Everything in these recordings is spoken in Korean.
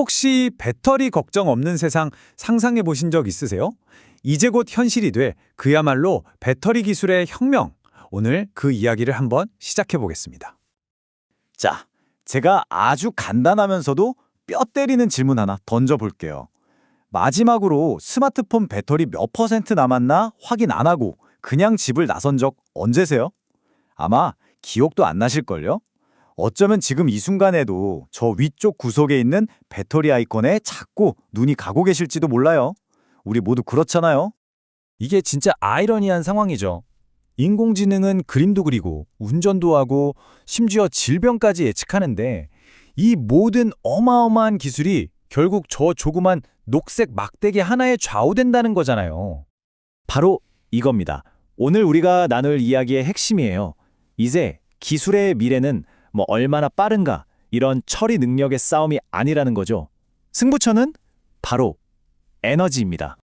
혹시 배터리 걱정 없는 세상 상상해 보신 적 있으세요? 이제 곧 현실이 돼 그야말로 배터리 기술의 혁명. 오늘 그 이야기를 한번 시작해 보겠습니다. 자, 제가 아주 간단하면서도 뼈 때리는 질문 하나 던져볼게요. 마지막으로 스마트폰 배터리 몇 퍼센트 남았나 확인 안 하고 그냥 집을 나선 적 언제세요? 아마 기억도 안 나실걸요? 어쩌면 지금 이 순간에도 저 위쪽 구석에 있는 배터리 아이콘에 자꾸 눈이 가고 계실지도 몰라요. 우리 모두 그렇잖아요. 이게 진짜 아이러니한 상황이죠. 인공지능은 그림도 그리고 운전도 하고 심지어 질병까지 예측하는데 이 모든 어마어마한 기술이 결국 저 조그만 녹색 막대기 하나에 좌우된다는 거잖아요. 바로 이겁니다. 오늘 우리가 나눌 이야기의 핵심이에요. 이제 기술의 미래는 얼마나 빠른가 이런 처리 능력의 싸움이 아니라는 거죠. 승부처는 바로 에너지입니다.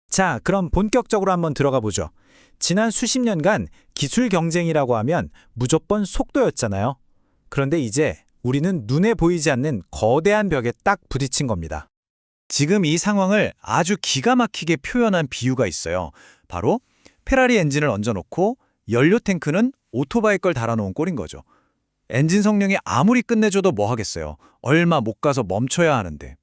자, 그럼 본격적으로 한번 들어가 보죠. 지난 수십 년간 기술 경쟁이라고 하면 무조건 속도였잖아요. 그런데 이제 우리는 눈에 보이지 않는 거대한 벽에 딱 부딪힌 겁니다. 지금 이 상황을 아주 기가 막히게 표현한 비유가 있어요. 바로 페라리 엔진을 얹어놓고 연료 탱크는 오토바이 걸 달아놓은 꼴인 거죠. 엔진 성능이 아무리 끝내줘도 뭐 하겠어요. 얼마 못 가서 멈춰야 하는데.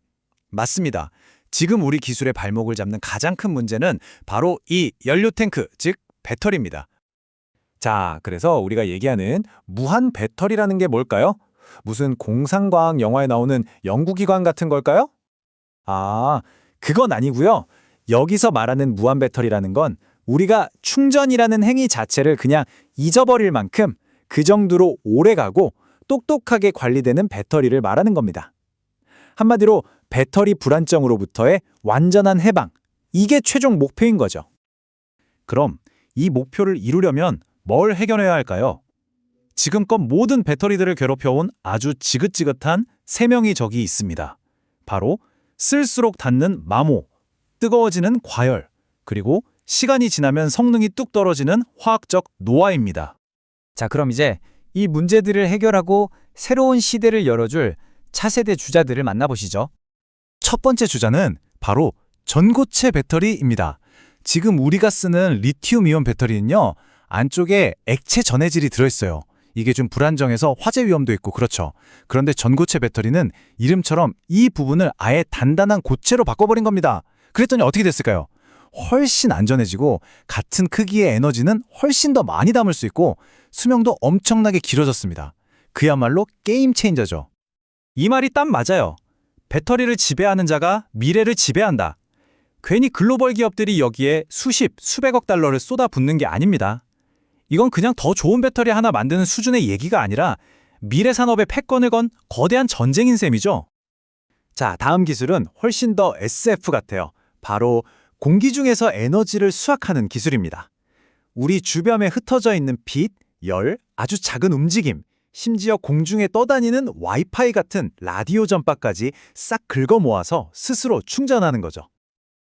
맞습니다. 지금 우리 기술의 발목을 잡는 가장 큰 문제는 바로 이 연료 탱크, 즉 배터리입니다. 자, 그래서 우리가 얘기하는 무한 배터리라는 게 뭘까요? 무슨 공상과학 영화에 나오는 연구기관 같은 걸까요? 아, 그건 아니고요. 여기서 말하는 무한 배터리라는 건 우리가 충전이라는 행위 자체를 그냥 잊어버릴 만큼 그 정도로 오래가고 똑똑하게 관리되는 배터리를 말하는 겁니다. 한마디로 배터리 불안정으로부터의 완전한 해방, 이게 최종 목표인 거죠. 그럼 이 목표를 이루려면 뭘 해결해야 할까요? 지금껏 모든 배터리들을 괴롭혀온 아주 지긋지긋한 세 명의 적이 있습니다. 바로 쓸수록 닿는 마모, 뜨거워지는 과열, 그리고 시간이 지나면 성능이 뚝 떨어지는 화학적 노화입니다. 자, 그럼 이제 이 문제들을 해결하고 새로운 시대를 열어줄 차세대 주자들을 만나보시죠. 첫 번째 주자는 바로 전고체 배터리입니다. 지금 우리가 쓰는 리튬이온 배터리는요, 안쪽에 액체 전해질이 들어있어요. 이게 좀 불안정해서 화재 위험도 있고 그렇죠. 그런데 전고체 배터리는 이름처럼 이 부분을 아예 단단한 고체로 바꿔버린 겁니다. 그랬더니 어떻게 됐을까요? 훨씬 안전해지고 같은 크기의 에너지는 훨씬 더 많이 담을 수 있고 수명도 엄청나게 길어졌습니다. 그야말로 게임 체인저죠. 이 말이 딱 맞아요. 배터리를 지배하는 자가 미래를 지배한다. 괜히 글로벌 기업들이 여기에 수십, 수백억 달러를 쏟아붓는 게 아닙니다. 이건 그냥 더 좋은 배터리 하나 만드는 수준의 얘기가 아니라 미래 산업의 패권을 건 거대한 전쟁인 셈이죠. 자, 다음 기술은 훨씬 더 SF 같아요. 바로 공기 중에서 에너지를 수확하는 기술입니다. 우리 주변에 흩어져 있는 빛, 열, 아주 작은 움직임, 심지어 공중에 떠다니는 와이파이 같은 라디오 전파까지 싹 긁어 모아서 스스로 충전하는 거죠.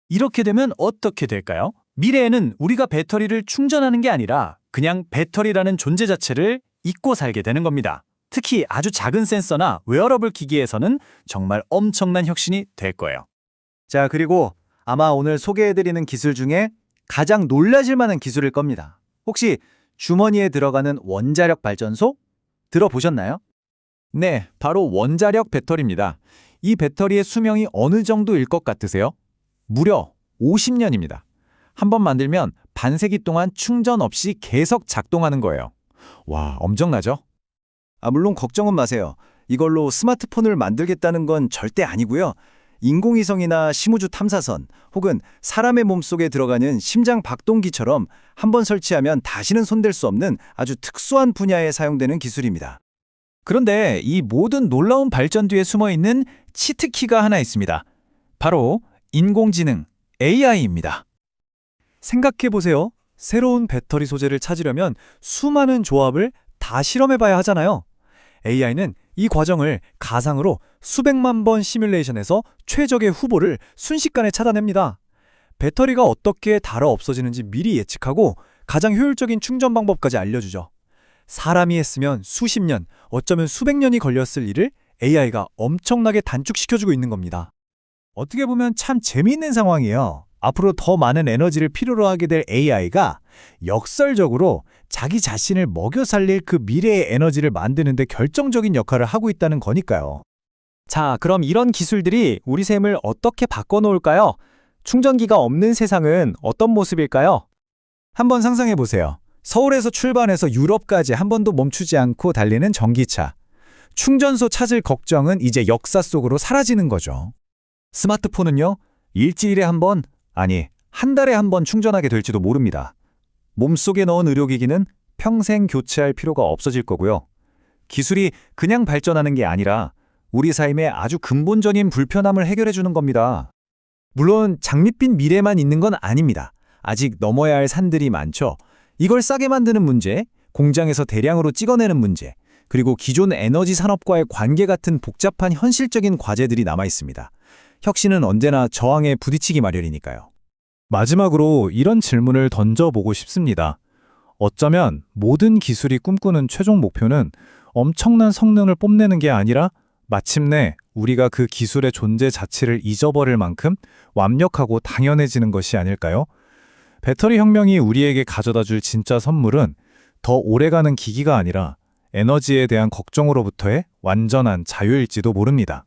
이렇게 되면 어떻게 될까요? 미래에는 우리가 배터리를 충전하는 게 아니라 그냥 배터리라는 존재 자체를 잊고 살게 되는 겁니다. 특히 아주 작은 센서나 웨어러블 기기에서는 정말 엄청난 혁신이 될 거예요. 자, 그리고 아마 오늘 소개해드리는 기술 중에 가장 놀라실 만한 기술일 겁니다. 혹시 주머니에 들어가는 원자력 발전소? 들어보셨나요? 네, 바로 원자력 배터리입니다. 이 배터리의 수명이 어느 정도일 것 같으세요? 무려 50년입니다. 한번 만들면 반세기 동안 충전 없이 계속 작동하는 거예요. 와, 엄청나죠? 물론 걱정은 마세요. 이걸로 스마트폰을 만들겠다는 건 절대 아니고요. 인공위성이나 심우주 탐사선 혹은 사람의 몸속에 들어가는 심장 박동기처럼 한번 설치하면 다시는 손댈 수 없는 아주 특수한 분야에 사용되는 기술입니다. 그런데 이 모든 놀라운 발전 뒤에 숨어있는 치트키가 하나 있습니다. 바로 인공지능, AI입니다. 생각해보세요. 새로운 배터리 소재를 찾으려면 수많은 조합을 다 실험해봐야 하잖아요. AI는 이 과정을 가상으로 수백만 번 시뮬레이션해서 최적의 후보를 순식간에 찾아냅니다. 배터리가 어떻게 닳아 없어지는지 미리 예측하고 가장 효율적인 충전 방법까지 알려주죠. 사람이 했으면 수십 년, 어쩌면 수백 년이 걸렸을 일을 AI가 엄청나게 단축시켜주고 있는 겁니다. 어떻게 보면 참 재미있는 상황이에요. 앞으로 더 많은 에너지를 필요로 하게 될 AI가 역설적으로 자기 자신을 먹여 살릴 그 미래의 에너지를 만드는 데 결정적인 역할을 하고 있다는 거니까요. 자, 그럼 이런 기술들이 우리 삶을 어떻게 바꿔놓을까요? 충전기가 없는 세상은 어떤 모습일까요? 한번 상상해 보세요. 서울에서 출발해서 유럽까지 한 번도 멈추지 않고 달리는 전기차. 충전소 찾을 걱정은 이제 역사 속으로 사라지는 거죠. 스마트폰은요, 일주일에 한 번, 아니, 한 달에 한 번 충전하게 될지도 모릅니다. 몸속에 넣은 의료기기는 평생 교체할 필요가 없어질 거고요. 기술이 그냥 발전하는 게 아니라 우리 삶의 아주 근본적인 불편함을 해결해 주는 겁니다. 물론 장밋빛 미래만 있는 건 아닙니다. 아직 넘어야 할 산들이 많죠. 이걸 싸게 만드는 문제, 공장에서 대량으로 찍어내는 문제, 그리고 기존 에너지 산업과의 관계 같은 복잡한 현실적인 과제들이 남아 있습니다. 혁신은 언제나 저항에 부딪히기 마련이니까요. 마지막으로 이런 질문을 던져보고 싶습니다. 어쩌면 모든 기술이 꿈꾸는 최종 목표는 엄청난 성능을 뽐내는 게 아니라 마침내 우리가 그 기술의 존재 자체를 잊어버릴 만큼 완벽하고 당연해지는 것이 아닐까요? 배터리 혁명이 우리에게 가져다 줄 진짜 선물은 더 오래가는 기기가 아니라 에너지에 대한 걱정으로부터의 완전한 자유일지도 모릅니다.